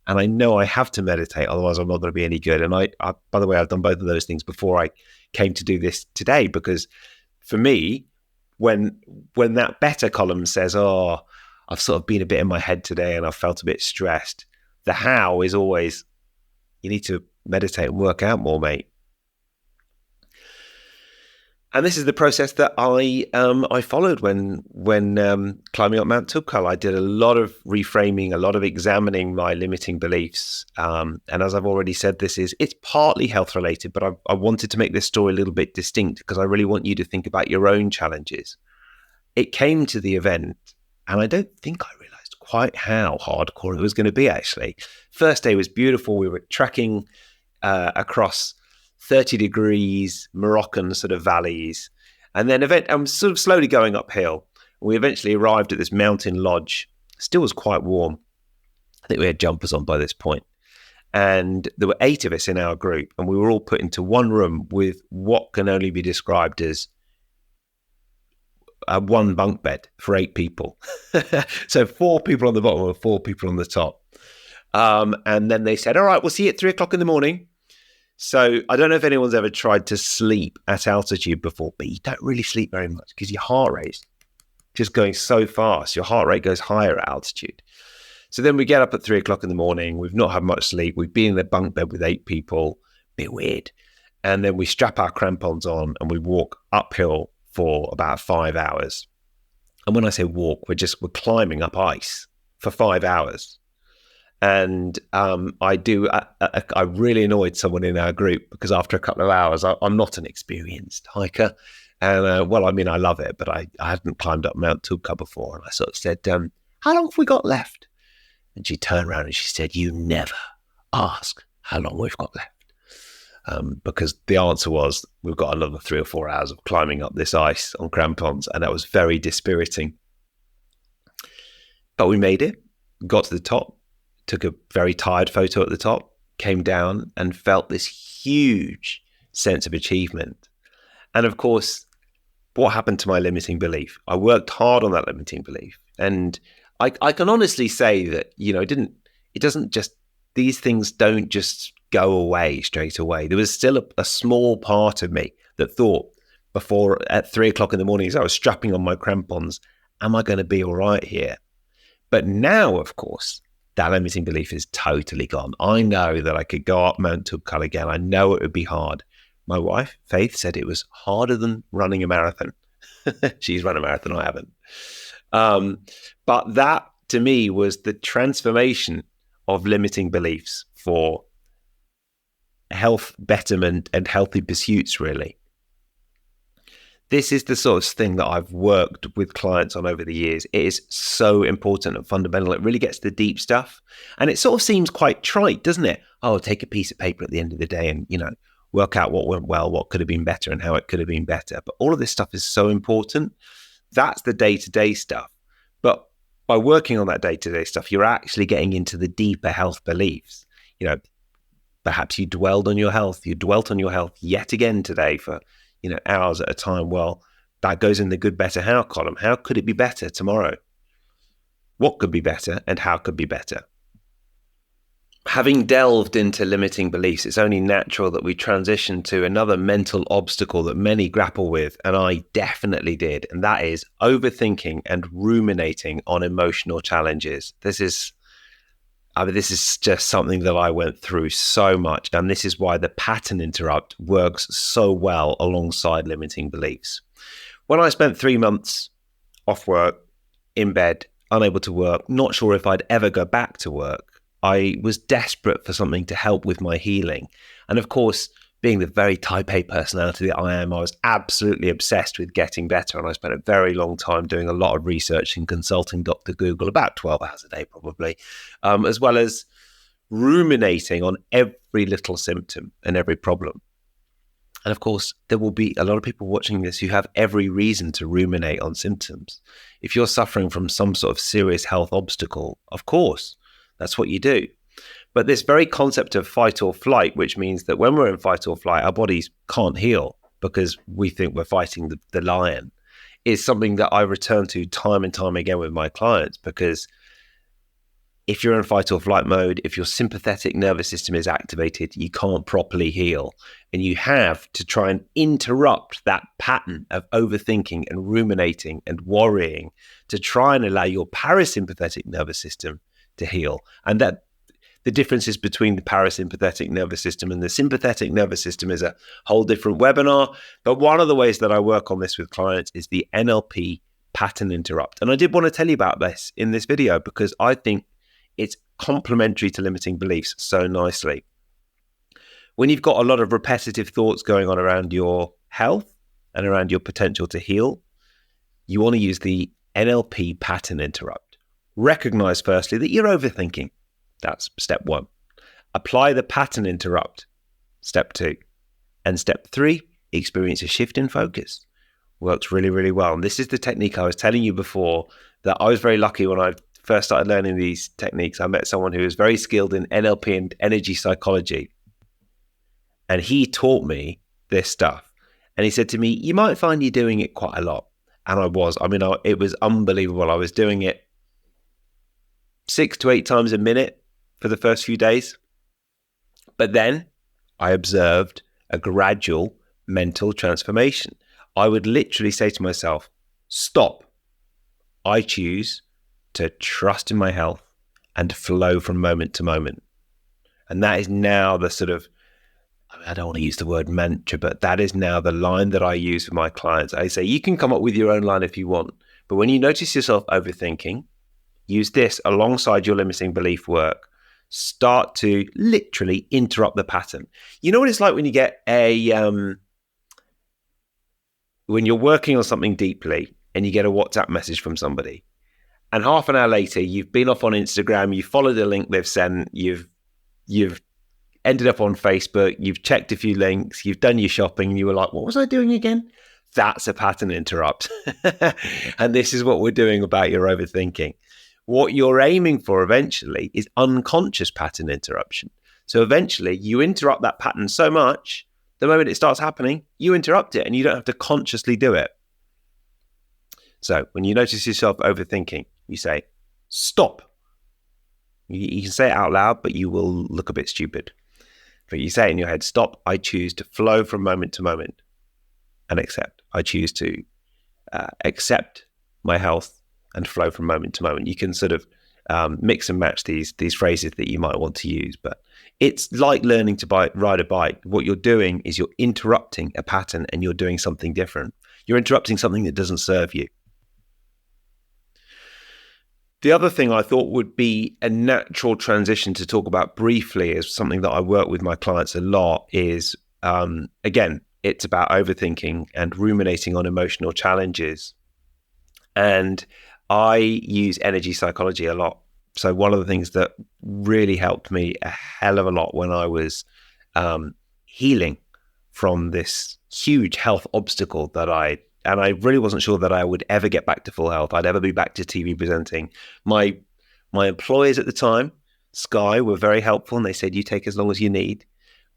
Speaker 2: And I know I have to meditate, otherwise I'm not going to be any good. And I, by the way, I've done both of those things before I came to do this today, because for me, when that better column says, oh, I've sort of been a bit in my head today and I've felt a bit stressed, the how is always, you need to meditate and work out more, mate. And this is the process that I followed when climbing up Mount Tubkal. I did a lot of reframing, a lot of examining my limiting beliefs. And as I've already said, it's partly health related, but I wanted to make this story a little bit distinct because I really want you to think about your own challenges. It came to the event, and I don't think I realized quite how hardcore it was going to be, actually. First day was beautiful. We were trekking across 30 degrees Moroccan sort of valleys, and then I'm sort of slowly going uphill. We eventually arrived at this mountain lodge. Still was quite warm. I think we had jumpers on by this point. And there were 8 of us in our group, and we were all put into one room with what can only be described as one bunk bed for 8 people. So 4 people on the bottom and 4 people on the top. And then they said, all right, we'll see you at 3:00 in the morning. So I don't know if anyone's ever tried to sleep at altitude before, but you don't really sleep very much because your heart rate's just going so fast. Your heart rate goes higher at altitude. So then we get up at 3:00 in the morning. We've not had much sleep. We've been in the bunk bed with 8 people. Bit weird. And then we strap our crampons on and we walk uphill for about 5 hours. And when I say walk, we're climbing up ice for 5 hours. And I really annoyed someone in our group because after a couple of hours, I'm not an experienced hiker. And I love it, but I hadn't climbed up Mount Toubka before. And I sort of said, how long have we got left? And she turned around and she said, you never ask how long we've got left. Because the answer was, we've got another 3 or 4 hours of climbing up this ice on crampons. And that was very dispiriting. But we made it, got to the top, took a very tired photo at the top, came down and felt this huge sense of achievement. And of course, what happened to my limiting belief? I worked hard on that limiting belief. And I can honestly say that, these things don't just go away straight away. There was still a small part of me that thought before at 3 o'clock in the morning as I was strapping on my crampons, am I going to be all right here? But now, of course, that limiting belief is totally gone. I know that I could go up Mount Toubka again. I know it would be hard. My wife, Faith, said it was harder than running a marathon. She's run a marathon, I haven't. But that, to me, was the transformation of limiting beliefs for health betterment and healthy pursuits, really. This is the sort of thing that I've worked with clients on over the years. It is so important and fundamental. It really gets the deep stuff. And it sort of seems quite trite, doesn't it? Oh, take a piece of paper at the end of the day and, work out what went well, what could have been better and how it could have been better. But all of this stuff is so important. That's the day-to-day stuff. But by working on that day-to-day stuff, you're actually getting into the deeper health beliefs. Perhaps you dwelt on your health yet again today for hours at a time. Well, that goes in the good, better, how column. How could it be better tomorrow? What could be better and how could be better? Having delved into limiting beliefs, it's only natural that we transition to another mental obstacle that many grapple with, and I definitely did, and that is overthinking and ruminating on emotional challenges. This is just something that I went through so much, and this is why the pattern interrupt works so well alongside limiting beliefs. When I spent 3 months off work, in bed, unable to work, not sure if I'd ever go back to work, I was desperate for something to help with my healing. And of course, being the very type A personality that I am, I was absolutely obsessed with getting better. And I spent a very long time doing a lot of research and consulting Dr. Google, about 12 hours a day probably, as well as ruminating on every little symptom and every problem. And of course, there will be a lot of people watching this who have every reason to ruminate on symptoms. If you're suffering from some sort of serious health obstacle, of course, that's what you do. But this very concept of fight or flight, which means that when we're in fight or flight, our bodies can't heal because we think we're fighting the lion, is something that I return to time and time again with my clients. Because if you're in fight or flight mode, if your sympathetic nervous system is activated, you can't properly heal. And you have to try and interrupt that pattern of overthinking and ruminating and worrying to try and allow your parasympathetic nervous system to heal. And that the differences between the parasympathetic nervous system and the sympathetic nervous system is a whole different webinar. But one of the ways that I work on this with clients is the NLP pattern interrupt. And I did want to tell you about this in this video because I think it's complementary to limiting beliefs so nicely. When you've got a lot of repetitive thoughts going on around your health and around your potential to heal, you want to use the NLP pattern interrupt. Recognize firstly that you're overthinking. That's step 1. Apply the pattern interrupt. Step 2. And step 3, experience a shift in focus. Works really, really well. And this is the technique I was telling you before that I was very lucky when I first started learning these techniques. I met someone who was very skilled in NLP and energy psychology. And he taught me this stuff. And he said to me, you might find you're doing it quite a lot. And I was. It was unbelievable. I was doing it 6 to 8 times a minute for the first few days. But then I observed a gradual mental transformation. I would literally say to myself, stop. I choose to trust in my health and flow from moment to moment. And that is now the sort of, I don't want to use the word mantra, but that is now the line that I use for my clients. I say, you can come up with your own line if you want. But when you notice yourself overthinking, use this alongside your limiting belief work start to literally interrupt the pattern. You know what it's like when you get when you're working on something deeply and you get a WhatsApp message from somebody, and half an hour later, you've been off on Instagram, you followed the link they've sent, you've ended up on Facebook, you've checked a few links, you've done your shopping, and you were like, what was I doing again? That's a pattern interrupt. And this is what we're doing about your overthinking. What you're aiming for eventually is unconscious pattern interruption. So eventually you interrupt that pattern so much, the moment it starts happening, you interrupt it and you don't have to consciously do it. So when you notice yourself overthinking, you say, stop. You can say it out loud, but you will look a bit stupid. But you say it in your head, stop. I choose to flow from moment to moment and accept. I choose to accept my health and flow from moment to moment. You can sort of mix and match these phrases that you might want to use, but it's like learning to ride a bike. What you're doing is you're interrupting a pattern and you're doing something different. You're interrupting something that doesn't serve you. The other thing I thought would be a natural transition to talk about briefly is something that I work with my clients a lot is, again, it's about overthinking and ruminating on emotional challenges. And I use energy psychology a lot. So one of the things that really helped me a hell of a lot when I was healing from this huge health obstacle that I really wasn't sure that I would ever get back to full health. I'd ever be back to TV presenting. My employers at the time, Sky, were very helpful, and they said, you take as long as you need.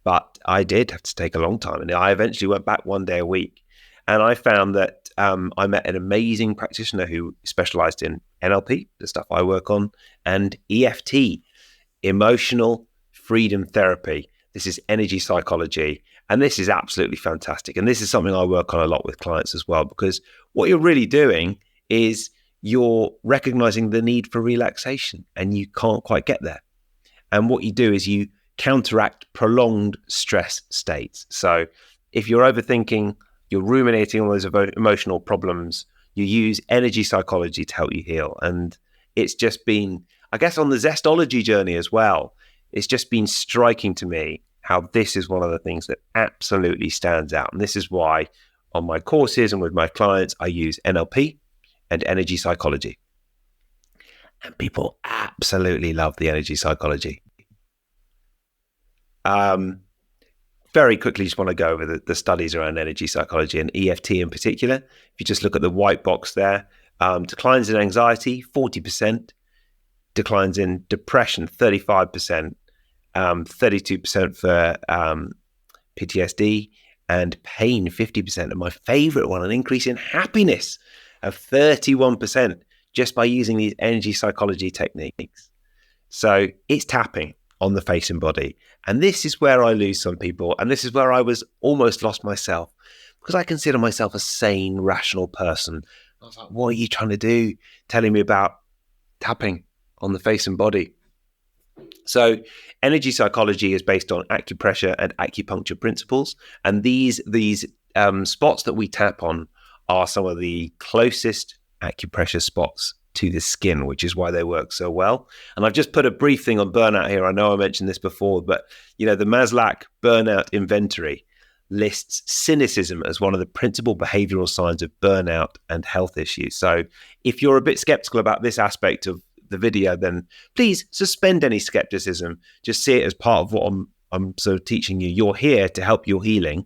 Speaker 2: But I did have to take a long time. And I eventually went back 1 day a week. And I found that I met an amazing practitioner who specialized in NLP, the stuff I work on, and EFT, emotional freedom therapy. This is energy psychology. And this is absolutely fantastic. And this is something I work on a lot with clients as well, because what you're really doing is you're recognizing the need for relaxation and you can't quite get there. And what you do is you counteract prolonged stress states. So if you're overthinking, you're ruminating on those emotional problems, you use energy psychology to help you heal. And it's just been, I guess, on the zestology journey as well, it's just been striking to me how this is one of the things that absolutely stands out. And this is why on my courses and with my clients, I use NLP and energy psychology. And people absolutely love the energy psychology. Very quickly, just want to go over the studies around energy psychology and EFT in particular. If you just look at the white box there, declines in anxiety, 40%, declines in depression, 35%, 32% for PTSD, and pain, 50%. And my favorite one, an increase in happiness of 31% just by using these energy psychology techniques. So it's tapping on the face and body. And this is where I lose some people. And this is where I was almost lost myself, because I consider myself a sane, rational person. I was like, what are you trying to do? Telling me about tapping on the face and body. So energy psychology is based on acupressure and acupuncture principles. And these spots that we tap on are some of the closest acupressure spots to the skin, which is why they work so well. And I've just put a brief thing on burnout here. I know I mentioned this before, but the Maslach burnout inventory lists cynicism as one of the principal behavioral signs of burnout and health issues. So if you're a bit skeptical about this aspect of the video, then please suspend any skepticism. Just see it as part of what I'm sort of teaching you. You're here to help your healing.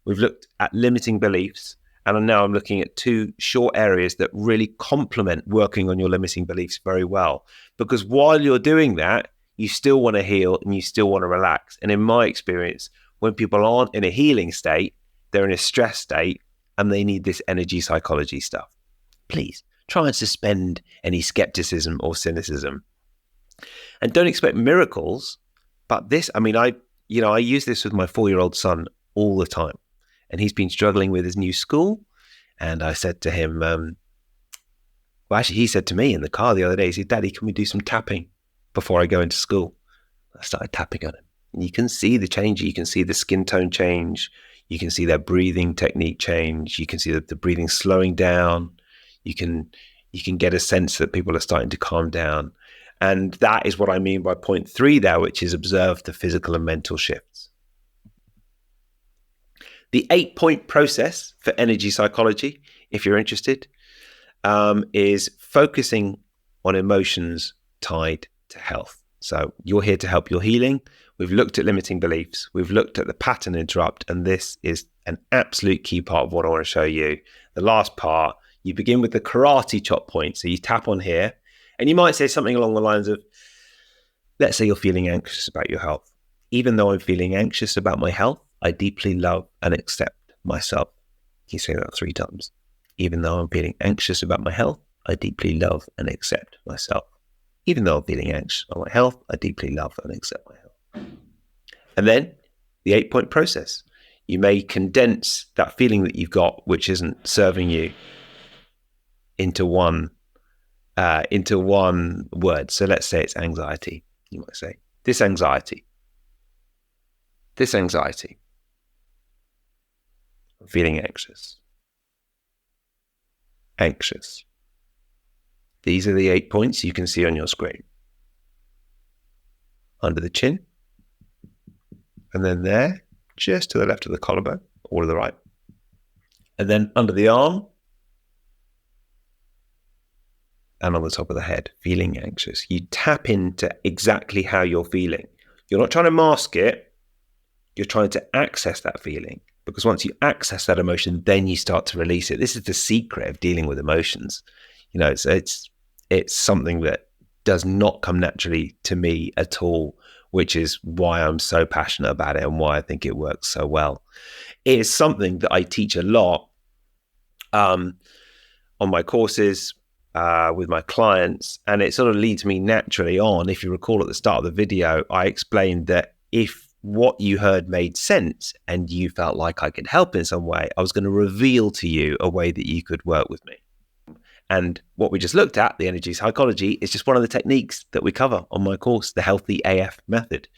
Speaker 2: We've looked at limiting beliefs, and now I'm looking at two short areas that really complement working on your limiting beliefs very well. Because while you're doing that, you still want to heal and you still want to relax. And in my experience, when people aren't in a healing state, they're in a stress state and they need this energy psychology stuff. Please try and suspend any skepticism or cynicism. And don't expect miracles. But this, I use this with my 4-year-old son all the time. And he's been struggling with his new school. And I said to him, he said to me in the car the other day, he said, Daddy, can we do some tapping before I go into school? I started tapping on him. And you can see the change. You can see the skin tone change. You can see their breathing technique change. You can see that the breathing slowing down. You can get a sense that people are starting to calm down. And that is what I mean by point 3 there, which is observe the physical and mental shifts. The 8-point process for energy psychology, if you're interested, is focusing on emotions tied to health. So you're here to help your healing. We've looked at limiting beliefs. We've looked at the pattern interrupt, and this is an absolute key part of what I want to show you. The last part, you begin with the karate chop point. So you tap on here, and you might say something along the lines of, let's say you're feeling anxious about your health. Even though I'm feeling anxious about my health, I deeply love and accept myself. You say that 3 times. Even though I'm feeling anxious about my health, I deeply love and accept myself. Even though I'm feeling anxious about my health, I deeply love and accept my health. And then the 8-point process. You may condense that feeling that you've got, which isn't serving you, into one word. So let's say it's anxiety. You might say, this anxiety. This anxiety. I'm feeling anxious. Anxious. These are the 8 points you can see on your screen. Under the chin. And then there, just to the left of the collarbone, or to the right. And then under the arm. And on the top of the head, feeling anxious. You tap into exactly how you're feeling. You're not trying to mask it. You're trying to access that feeling. Because once you access that emotion, then you start to release it. This is the secret of dealing with emotions. You know, it's something that does not come naturally to me at all, which is why I'm so passionate about it and why I think it works so well. It is something that I teach a lot on my courses, with my clients, and it sort of leads me naturally on. If you recall at the start of the video, I explained that if what you heard made sense and you felt like I could help in some way, I was going to reveal to you a way that you could work with me. And what we just looked at, the energy psychology, is just one of the techniques that we cover on my course, the Healthy AF Method.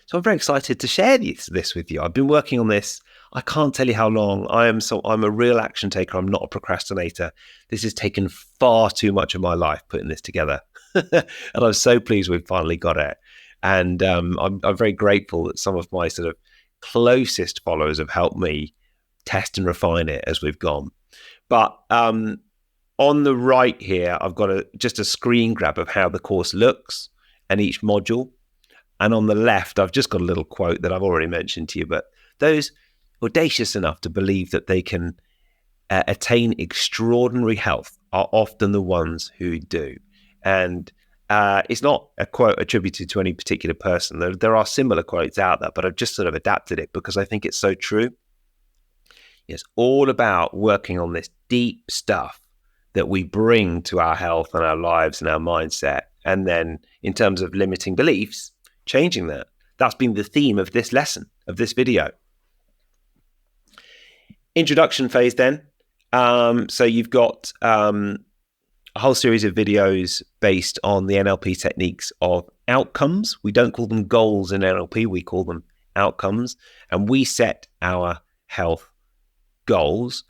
Speaker 2: So I'm very excited to share this with you. I've been working on this. I can't tell you how long. I'm a real action taker. I'm not a procrastinator. This has taken far too much of my life putting this together. And I'm so pleased we've finally got it. And I'm very grateful that some of my sort of closest followers have helped me test and refine it as we've gone. But on the right here, I've got just a screen grab of how the course looks and each module. And on the left, I've just got a little quote that I've already mentioned to you. But those audacious enough to believe that they can attain extraordinary health are often the ones who do. And it's not a quote attributed to any particular person. There are similar quotes out there, but I've just sort of adapted it because I think it's so true. It's all about working on this deep stuff that we bring to our health and our lives and our mindset. And then in terms of limiting beliefs, changing that. That's been the theme of this lesson, of this video. Introduction phase then. So you've got a whole series of videos based on the NLP techniques of outcomes. We don't call them goals in NLP, we call them outcomes. And we set our health goals.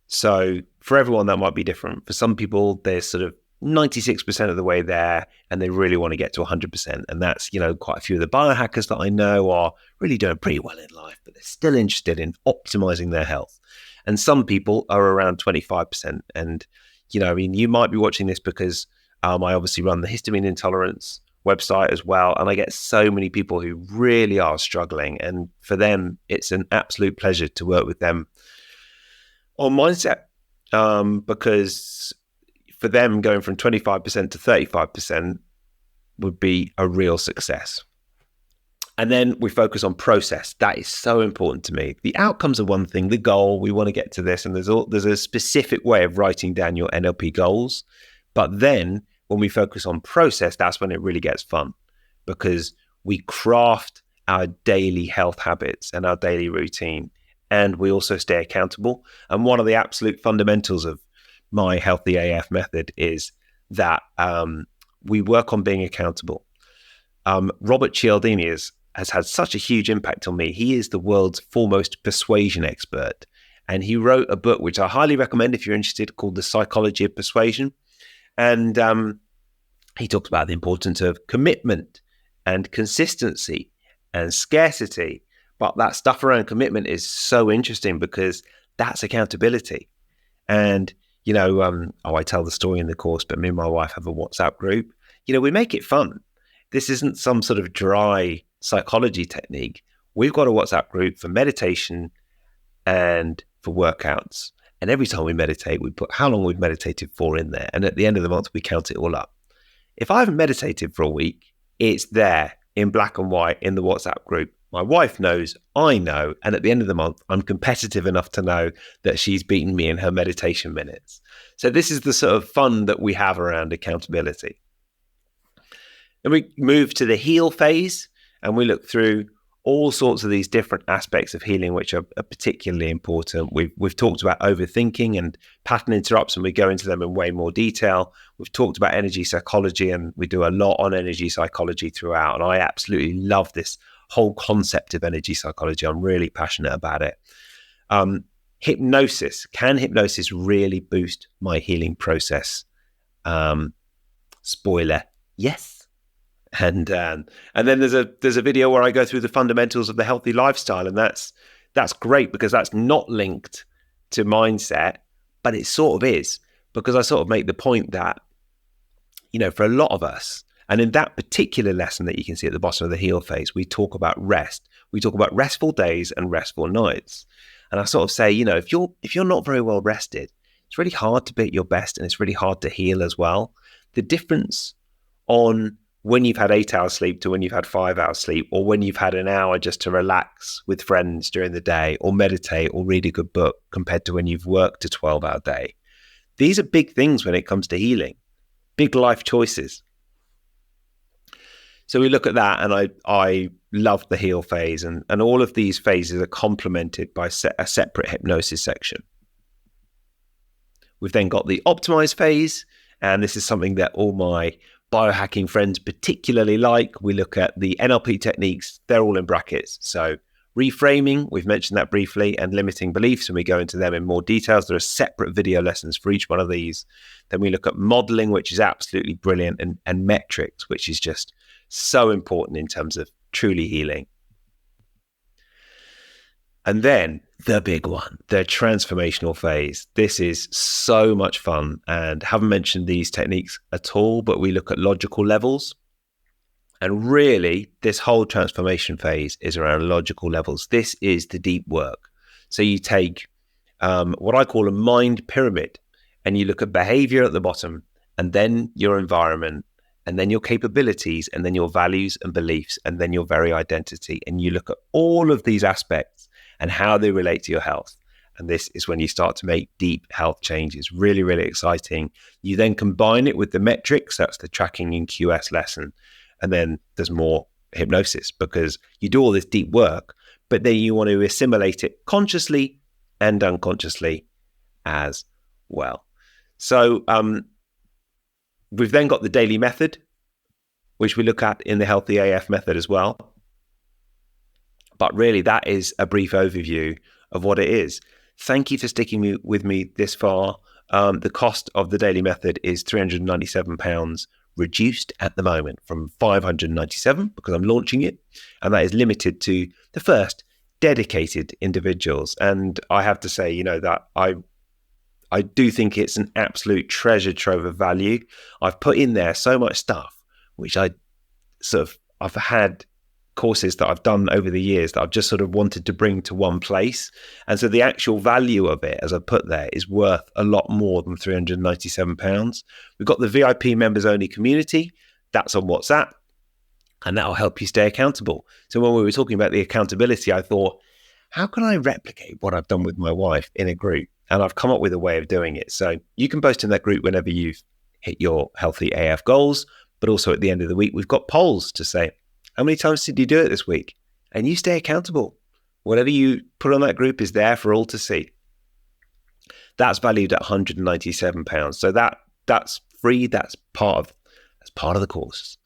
Speaker 2: So for everyone, that might be different. For some people, they're sort of 96% of the way there and they really want to get to 100%. And that's, quite a few of the biohackers that I know are really doing pretty well in life, but they're still interested in optimizing their health. And some people are around 25%. And, you might be watching this because I obviously run the histamine intolerance website as well. And I get so many people who really are struggling. And for them, it's an absolute pleasure to work with them on mindset, because for them, going from 25% to 35% would be a real success. And then we focus on process. That is so important to me. The outcomes are one thing, the goal, we want to get to this. And there's a specific way of writing down your NLP goals. But then when we focus on process, that's when it really gets fun, because we craft our daily health habits and our daily routine. And we also stay accountable. And one of the absolute fundamentals of my Healthy AF method is that we work on being accountable. Robert Cialdini has had such a huge impact on me. He is the world's foremost persuasion expert. And he wrote a book, which I highly recommend if you're interested, called The Psychology of Persuasion. And He talks about the importance of commitment and consistency and scarcity. But that stuff around commitment is so interesting because that's accountability. And, I tell the story in the course, but me and my wife have a WhatsApp group. We make it fun. This isn't some sort of dry psychology technique. We've got a WhatsApp group for meditation and for workouts. And every time we meditate, we put how long we've meditated for in there. And at the end of the month, we count it all up. If I haven't meditated for a week, it's there in black and white in the WhatsApp group. My wife knows, I know, and at the end of the month, I'm competitive enough to know that she's beaten me in her meditation minutes. So this is the sort of fun that we have around accountability. Then we move to the heal phase, and we look through all sorts of these different aspects of healing, which are particularly important. We've talked about overthinking and pattern interrupts, and we go into them in way more detail. We've talked about energy psychology, and we do a lot on energy psychology throughout. And I absolutely love this whole concept of energy psychology. I'm really passionate about it. Hypnosis. Can hypnosis really boost my healing process? Spoiler, yes. And then there's a video where I go through the fundamentals of the healthy lifestyle, and that's great because that's not linked to mindset, but it sort of is, because I sort of make the point that, for a lot of us, and in that particular lesson that you can see at the bottom of the heal phase, we talk about rest. We talk about restful days and restful nights. And I sort of say, if you're not very well rested, it's really hard to be at your best, and it's really hard to heal as well. The difference on when you've had 8 hours sleep to when you've had 5 hours sleep, or when you've had an hour just to relax with friends during the day, or meditate, or read a good book, compared to when you've worked a 12-hour day. These are big things when it comes to healing, big life choices. So we look at that, and I love the heal phase, and all of these phases are complemented by a separate hypnosis section. We've then got the optimize phase, and this is something that all my biohacking friends particularly like. We look at the NLP techniques, they're all in brackets. So reframing, we've mentioned that briefly, and limiting beliefs, and we go into them in more details. There are separate video lessons for each one of these. Then we look at modeling, which is absolutely brilliant, and metrics, which is just so important in terms of truly healing. And then the big one, the transformational phase. This is so much fun, and haven't mentioned these techniques at all, but we look at logical levels. And really, this whole transformation phase is around logical levels. This is the deep work. So you take what I call a mind pyramid, and you look at behavior at the bottom, and then your environment, and then your capabilities, and then your values and beliefs, and then your very identity. And you look at all of these aspects and how they relate to your health. And this is when you start to make deep health changes. Really, really exciting. You then combine it with the metrics. That's the tracking in QS lesson. And then there's more hypnosis, because you do all this deep work, but then you want to assimilate it consciously and unconsciously as well. So we've then got the daily method, which we look at in the Healthy AF method as well. But really, that is a brief overview of what it is. Thank you for sticking with me this far. The cost of the daily method is £397, reduced at the moment from £597 because I'm launching it. And that is limited to the first dedicated individuals. And I have to say, that I do think it's an absolute treasure trove of value. I've put in there so much stuff, which I've had courses that I've done over the years that I've just sort of wanted to bring to one place. And so the actual value of it, as I put there, is worth a lot more than £397. We've got the VIP members only community. That's on WhatsApp, and that'll help you stay accountable. So when we were talking about the accountability, I thought, how can I replicate what I've done with my wife in a group? And I've come up with a way of doing it. So you can post in that group whenever you've hit your Healthy AF goals, but also at the end of the week, we've got polls to say, how many times did you do it this week? And you stay accountable. Whatever you put on that group is there for all to see. That's valued at £197. So that's free. That's part of the course.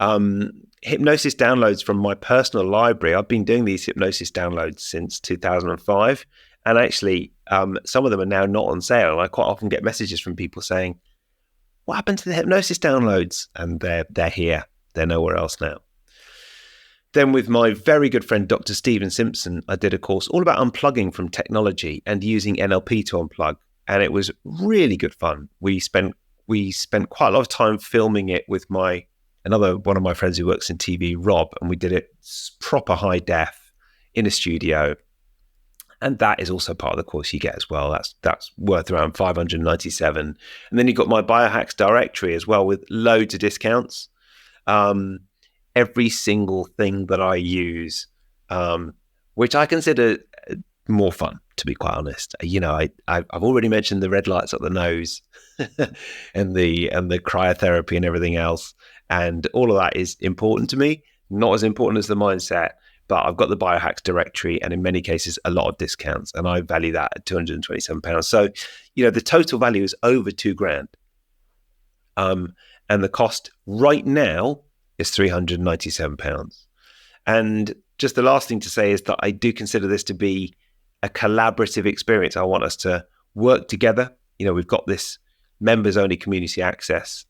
Speaker 2: Hypnosis downloads from my personal library. I've been doing these hypnosis downloads since 2005. And actually, some of them are now not on sale. And I quite often get messages from people saying, what happened to the hypnosis downloads? And they're here. They're nowhere else now. Then with my very good friend, Dr. Stephen Simpson, I did a course all about unplugging from technology and using NLP to unplug. And it was really good fun. We spent quite a lot of time filming it with another one of my friends who works in TV, Rob, and we did it proper high def in a studio. And that is also part of the course you get as well. That's worth around $597. And then you've got my biohacks directory as well with loads of discounts. Every single thing that I use, which I consider more fun, to be quite honest. I've already mentioned the red lights up the nose and the cryotherapy and everything else. And all of that is important to me, not as important as the mindset, but I've got the biohacks directory and in many cases, a lot of discounts. And I value that at £227. So, the total value is over £2,000. And the cost right now is £397. And just the last thing to say is that I do consider this to be a collaborative experience. I want us to work together. We've got this members only community access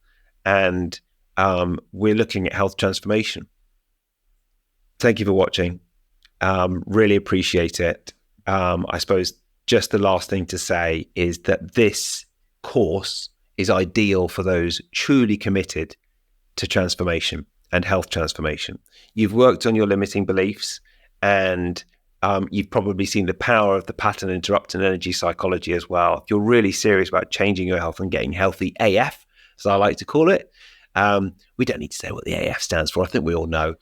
Speaker 2: and we're looking at health transformation. Thank you for watching. Really appreciate it. I suppose just the last thing to say is that this course is ideal for those truly committed to transformation and health transformation. You've worked on your limiting beliefs and you've probably seen the power of the pattern interrupting energy psychology as well. If you're really serious about changing your health and getting healthy AF, as I like to call it, we don't need to say what the AF stands for. I think we all know.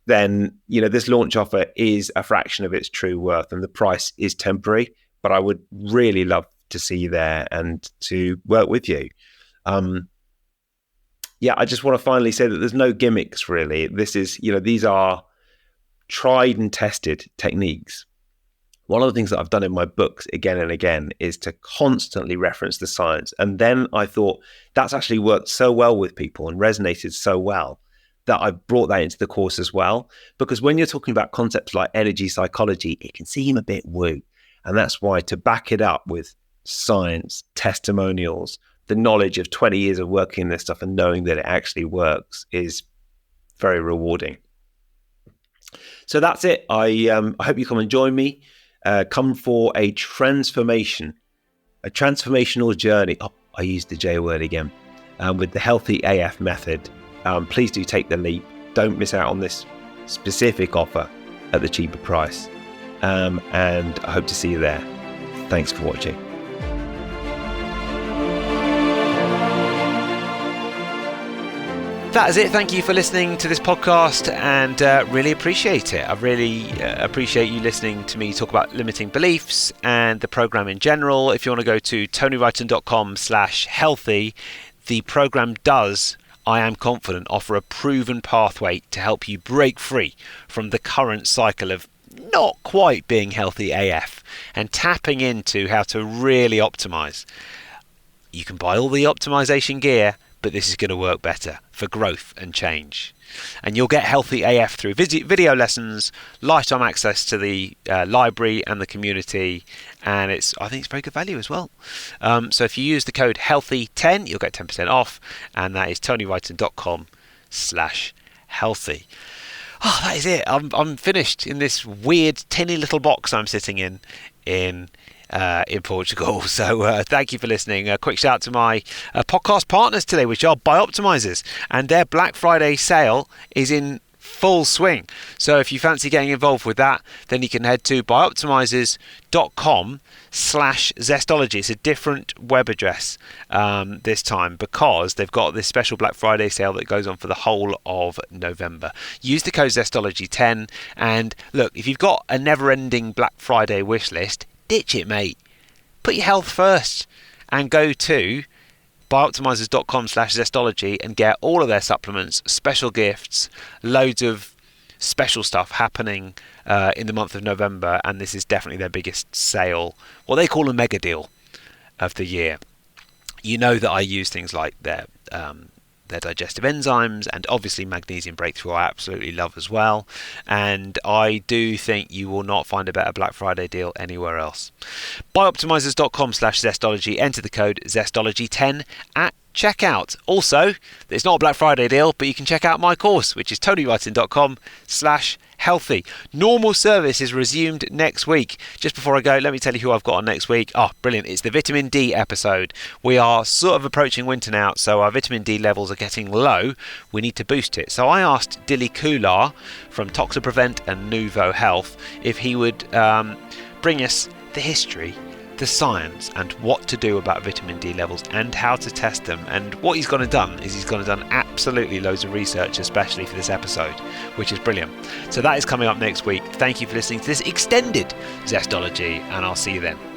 Speaker 2: Then, this launch offer is a fraction of its true worth and the price is temporary, but I would really love to see you there and to work with you. I just want to finally say that there's no gimmicks really. This is, these are tried and tested techniques. One of the things that I've done in my books again and again is to constantly reference the science. And then I thought that's actually worked so well with people and resonated so well that I've brought that into the course as well. Because when you're talking about concepts like energy psychology, it can seem a bit woo. And that's why to back it up with science, testimonials, the knowledge of 20 years of working in this stuff and knowing that it actually works is very rewarding. So that's it. I hope you come and join me. Come for a transformational journey. Oh, I used the J word again. With the Healthy AF method. Please do take the leap. Don't miss out on this specific offer at the cheaper price. And I hope to see you there. Thanks for watching.
Speaker 1: That is it. Thank you for listening to this podcast and really appreciate it. I really appreciate you listening to me talk about limiting beliefs and the program in general. If you want to go to tonywrighton.com/healthy, the program does, I am confident, offer a proven pathway to help you break free from the current cycle of not quite being healthy AF and tapping into how to really optimize. You can buy all the optimization gear, but this is going to work better for growth and change. And you'll get Healthy AF through video lessons, lifetime access to the library and the community, and I think it's very good value as well. So if you use the code HEALTHY10, you'll get 10% off, and that is tonywrighton.com/healthy. Oh, that is it. I'm finished in this weird tinny little box I'm sitting in Portugal. So thank you for listening. A quick shout out to my podcast partners today, which are Bioptimizers, and their Black Friday sale is in full swing. So if you fancy getting involved with that, then you can head to bioptimizers.com/zestology. It's a different web address this time because they've got this special Black Friday sale that goes on for the whole of November. Use the code zestology10, and look, if you've got a never-ending Black Friday wish list, ditch it, mate. Put your health first and go to bioptimizers.com/zestology and get all of their supplements, special gifts, loads of special stuff happening in the month of November. And this is definitely their biggest sale, what they call a mega deal of the year. You know that I use things like their digestive enzymes and obviously magnesium breakthrough I absolutely love as well, and I do think you will not find a better Black Friday deal anywhere else. Bioptimizers.com/zestology, enter the code zestology10 at check out. Also, it's not a Black Friday deal, but you can check out my course, which is tonywrighton.com/healthy. Normal service is resumed next week. Just before I go, let me tell you who I've got on next week. Oh, brilliant. It's the vitamin D episode. We are sort of approaching winter now, so our vitamin D levels are getting low. We need to boost it. So I asked Dilly Kular from Toxaprevent and Nuvo Health if he would bring us the history, the science, and what to do about vitamin D levels and how to test them. And what he's gone and done is he's gone and done absolutely loads of research, especially for this episode, which is brilliant. So that is coming up next week. Thank you for listening to this extended Zestology, and I'll see you then.